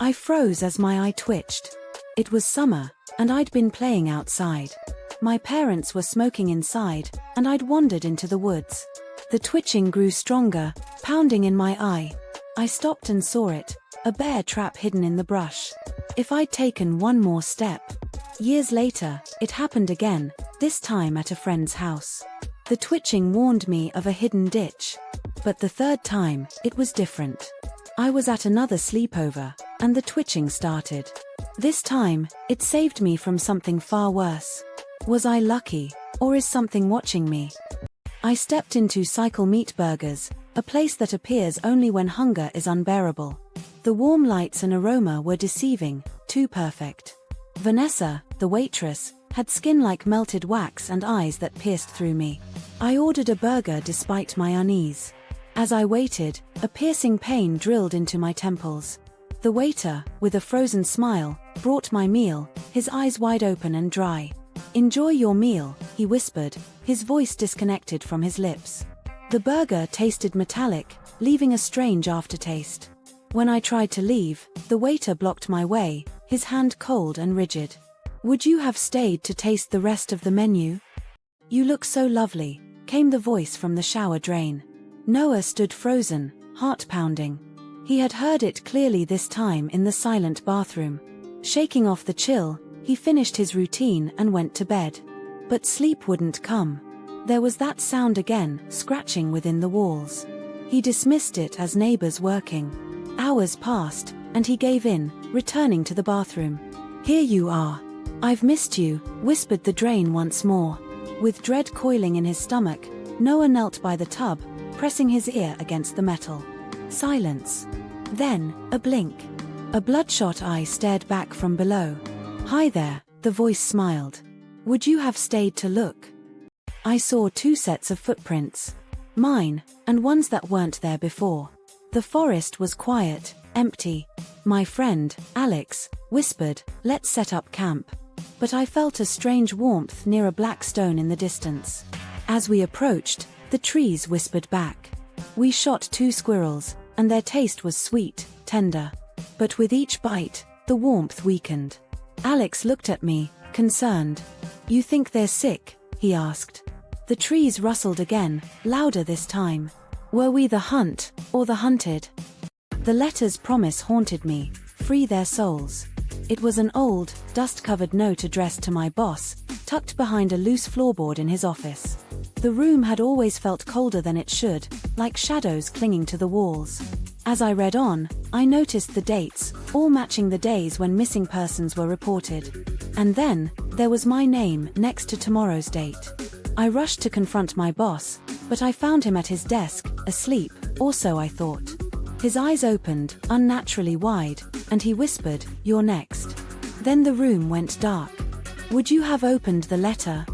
I froze as my eye twitched. It was summer, and I'd been playing outside. My parents were smoking inside, and I'd wandered into the woods. The twitching grew stronger, pounding in my eye. I stopped and saw it, a bear trap hidden in the brush. If I'd taken one more step. Years later, it happened again, this time at a friend's house. The twitching warned me of a hidden ditch. But the third time, it was different. I was at another sleepover, and the twitching started. This time, it saved me from something far worse. Was I lucky, or is something watching me? I stepped into Cycle Meat Burgers, a place that appears only when hunger is unbearable. The warm lights and aroma were deceiving, too perfect. Vanessa, the waitress, had skin like melted wax and eyes that pierced through me. I ordered a burger despite my unease. As I waited, a piercing pain drilled into my temples. The waiter, with a frozen smile, brought my meal, his eyes wide open and dry. "Enjoy your meal," he whispered, his voice disconnected from his lips. The burger tasted metallic, leaving a strange aftertaste. When I tried to leave, the waiter blocked my way, his hand cold and rigid. "Would you have stayed to taste the rest of the menu?" "You look so lovely," came the voice from the shower drain. Noah stood frozen, heart pounding. He had heard it clearly this time in the silent bathroom. Shaking off the chill, he finished his routine and went to bed. But sleep wouldn't come. There was that sound again, scratching within the walls. He dismissed it as neighbors working. Hours passed, and he gave in, returning to the bathroom. "Here you are. I've missed you," whispered the drain once more. With dread coiling in his stomach, Noah knelt by the tub, pressing his ear against the metal. Silence. Then, a blink. A bloodshot eye stared back from below. "Hi there," the voice smiled. "Would you have stayed to look?" I saw two sets of footprints. Mine, and ones that weren't there before. The forest was quiet, empty. My friend, Alex, whispered, "Let's set up camp." But I felt a strange warmth near a black stone in the distance. As we approached, the trees whispered back. We shot 2 squirrels, and their taste was sweet, tender. But with each bite, the warmth weakened. Alex looked at me, concerned. "You think they're sick?" he asked. The trees rustled again, louder this time. Were we the hunt, or the hunted? The letter's promise haunted me, free their souls. It was an old, dust-covered note addressed to my boss, tucked behind a loose floorboard in his office. The room had always felt colder than it should, like shadows clinging to the walls. As I read on, I noticed the dates, all matching the days when missing persons were reported. And then, there was my name next to tomorrow's date. I rushed to confront my boss, but I found him at his desk, asleep, or so I thought. His eyes opened, unnaturally wide, and he whispered, "You're next." Then the room went dark. "Would you have opened the letter?"